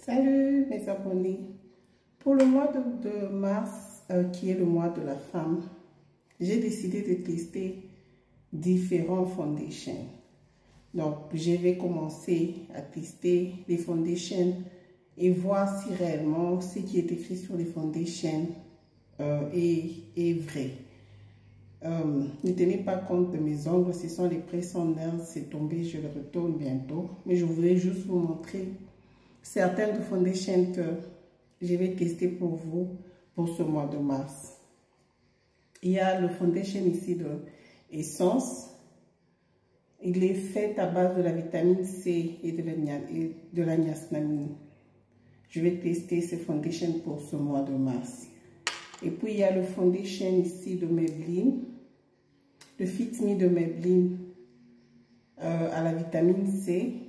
Salut mes abonnés. Pour le mois de mars, qui est le mois de la femme, j'ai décidé de tester différents foundations. Donc, je vais commencer à tester les foundations et voir si réellement ce qui est écrit sur les foundations est vrai. Ne tenez pas compte de mes ongles, ce sont les press-on-nails, c'est tombé, je le retourne bientôt. Mais je voudrais juste vous montrer certaines foundations que je vais tester pour vous pour ce mois de mars. Il y a le foundation ici de Essence. Il est fait à base de la vitamine C et de la niacinamide. Je vais tester ce foundation pour ce mois de mars. Et puis il y a le foundation ici de Maybelline, le Fit Me de Maybelline à la vitamine C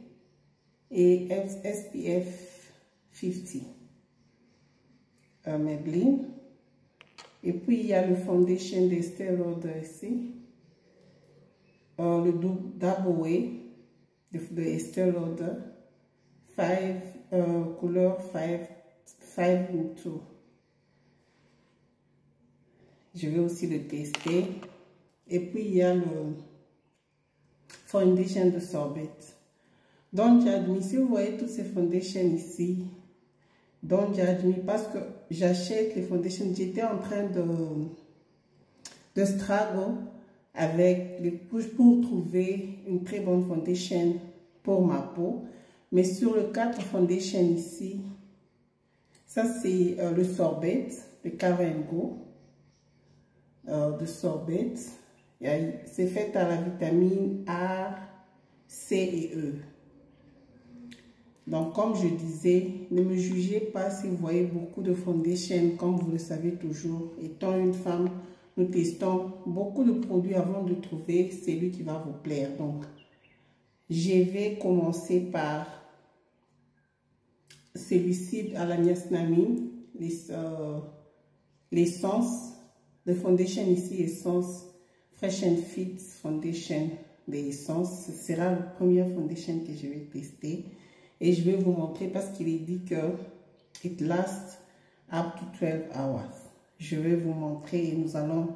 et SPF 50 Maybelline. Et puis il y a le foundation d'Estée Lauder ici, le Double Way de Estée Lauder, couleur 5-2. Je vais aussi le tester. Et puis il y a le foundation de Sorbet. Don't judge me. Si vous voyez toutes ces foundations ici, don't judge me parce que j'achète les foundations. J'étais en train de struggle avec les push pour trouver une très bonne foundation pour ma peau. Mais sur le 4 foundation ici, ça c'est le Sorbet, le Cover & Go de Sorbet. C'est fait à la vitamine A, C et E. Donc, comme je disais, ne me jugez pas si vous voyez beaucoup de foundation, comme vous le savez toujours. Étant une femme, nous testons beaucoup de produits avant de trouver celui qui va vous plaire. Donc, je vais commencer par celui-ci à la niacinamide, l'essence, le foundation ici, Essence Fresh and Fit Foundation d'Essence. Ce sera la première foundation que je vais tester. Et je vais vous montrer parce qu'il est dit que it lasts up to 12 hours. Je vais vous montrer et nous allons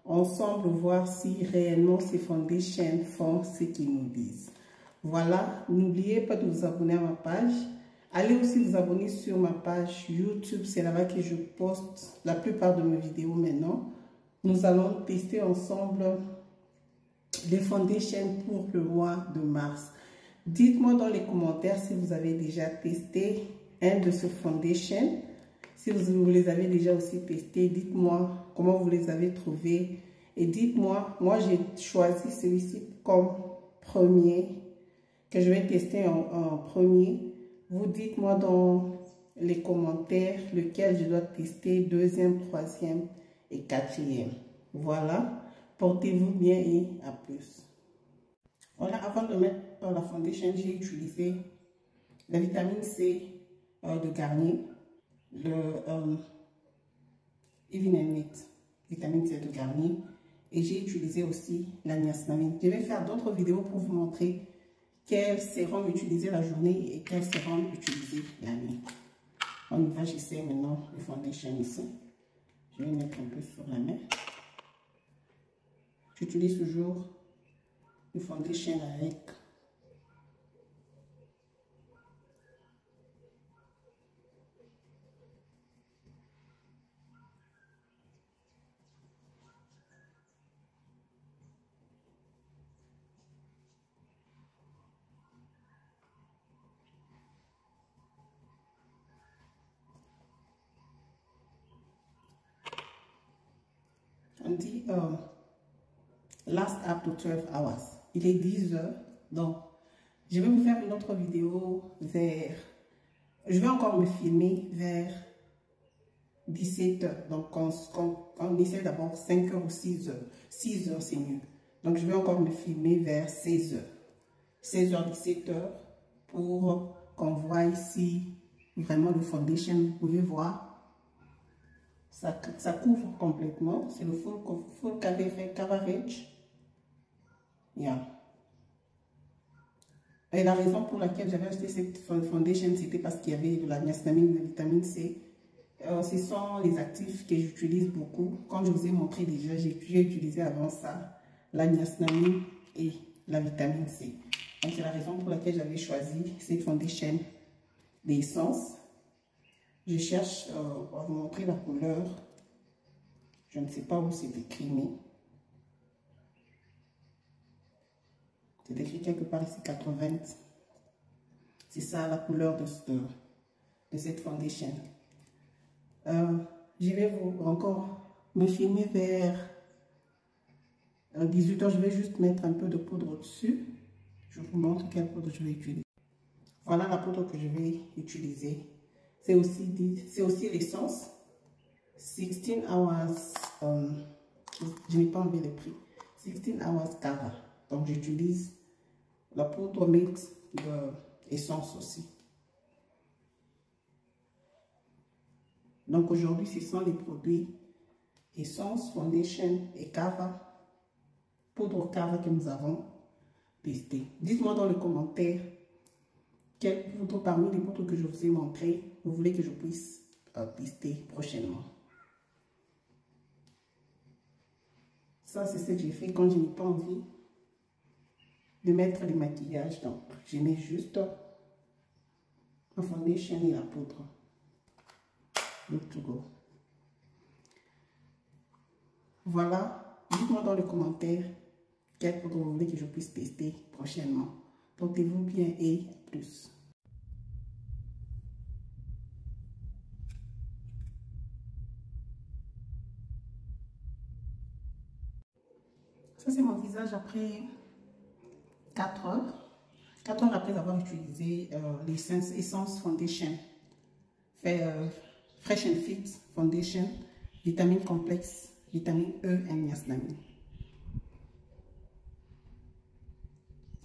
ensemble voir si réellement ces foundations font ce qu'ils nous disent. Voilà, n'oubliez pas de vous abonner à ma page. Allez aussi vous abonner sur ma page YouTube, c'est là-bas que je poste la plupart de mes vidéos maintenant. Nous allons tester ensemble les foundations pour le mois de mars. Dites-moi dans les commentaires si vous avez déjà testé un de ces foundations. Si vous les avez déjà aussi testés, dites-moi comment vous les avez trouvés. Et dites-moi, moi j'ai choisi celui-ci comme premier, que je vais tester en premier. Vous dites-moi dans les commentaires lequel je dois tester, deuxième, troisième et quatrième. Voilà, portez-vous bien et à plus. Voilà, avant de mettre la foundation, j'ai utilisé la vitamine C de Garnier, le Even & It, vitamine C de Garnier, et j'ai utilisé aussi la niacinamide. Je vais faire d'autres vidéos pour vous montrer quel sérum utiliser la journée et quel sérum utiliser la nuit. On y va, j'essaie maintenant le foundation ici. Je vais mettre un peu sur la main. J'utilise toujours le foundation avec on dit last up to 12 hours. Il est 10 heures, donc je vais vous faire une autre vidéo vers, je vais encore me filmer vers 17 heures. Donc on essaie d'abord 5 heures ou 6 heures. 6 heures c'est mieux. Donc je vais encore me filmer vers 16 heures. 16 heures, 17 heures pour qu'on voit ici vraiment le foundation. Vous pouvez voir. Ça couvre complètement. C'est le full coverage. Yeah. Et la raison pour laquelle j'avais acheté cette foundation, c'était parce qu'il y avait de la niacinamide, de la vitamine C. Ce sont les actifs que j'utilise beaucoup. Comme je vous ai montré déjà, j'ai utilisé avant ça la niacinamide et la vitamine C. Donc c'est la raison pour laquelle j'avais choisi cette foundation d'essence. Je cherche à vous montrer la couleur. Je ne sais pas où c'est écrit, mais c'est écrit quelque part ici 80. C'est ça la couleur de cette foundation. Je vais encore me filmer vers 18 h. Je vais juste mettre un peu de poudre au-dessus. Je vous montre quelle poudre je vais utiliser. Voilà la poudre que je vais utiliser. C'est aussi l'essence. 16 hours, je n'ai pas enlevé le prix. 16 hours Cava. Donc j'utilise la poudre mix d'essence aussi. Donc aujourd'hui, ce sont les produits essence, foundation et Cava, poudre Cava que nous avons testé. Dites-moi dans les commentaires quelle poudre parmi les poudres que je vous ai montrées vous voulez que je puisse tester prochainement. Ça, c'est ce que j'ai fait quand je n'ai pas envie de mettre les maquillages. Donc, je mets juste la foundation et la poudre. Good to go. Voilà. Dites-moi dans les commentaires quelle poudre vous voulez que je puisse tester prochainement. Portez-vous bien et à plus. Ça, c'est mon visage après 4 heures. 4 heures après avoir utilisé l'essence Essence Foundation. Fresh and Fit Foundation, vitamine complexe, vitamine E et niacinamide.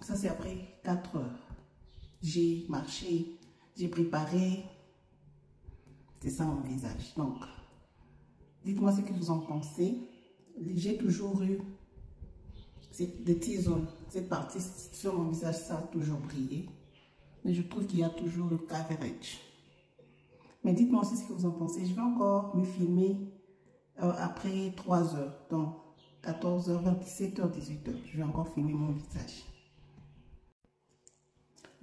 Ça, c'est après 4 heures. J'ai marché, j'ai préparé. C'est ça mon visage. Donc, dites-moi ce que vous en pensez. J'ai toujours eu des petites zones. Cette partie sur mon visage, ça a toujours brillé. Mais je trouve qu'il y a toujours le coverage. Mais dites-moi aussi ce que vous en pensez. Je vais encore me filmer après 3 heures. Donc, 14 h, 17 h, 18 h. Je vais encore filmer mon visage.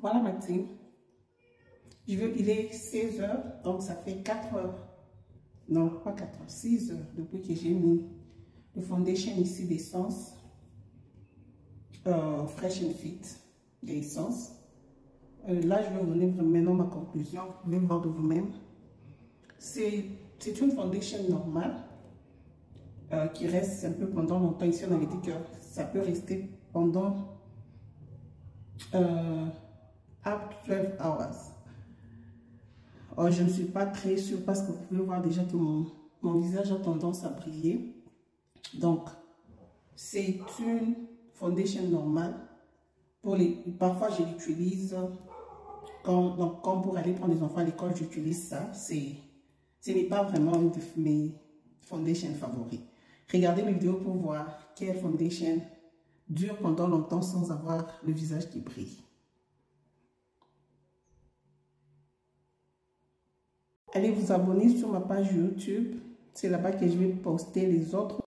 Voilà ma team. Il est 16 h. Donc, ça fait 4 heures. Non, pas 4 heures. 6 heures depuis que j'ai mis le foundation ici d'essence. Fresh and Fit d'essence. Là, je vais vous donner maintenant ma conclusion. Vous pouvez voir de vous-même. C'est une foundation normale qui reste un peu pendant longtemps. Ici, on avait dit que ça peut rester pendant up to 12 hours. Or, je ne suis pas très sûre parce que vous pouvez voir déjà que mon visage a tendance à briller. Donc, c'est une foundation normale. Parfois, je l'utilise comme pour aller prendre des enfants à l'école, j'utilise ça. Ce n'est pas vraiment une de mes foundations favoris. Regardez mes vidéos pour voir quelle foundation dure pendant longtemps sans avoir le visage qui brille. Allez vous abonner sur ma page YouTube. C'est là-bas que je vais poster les autres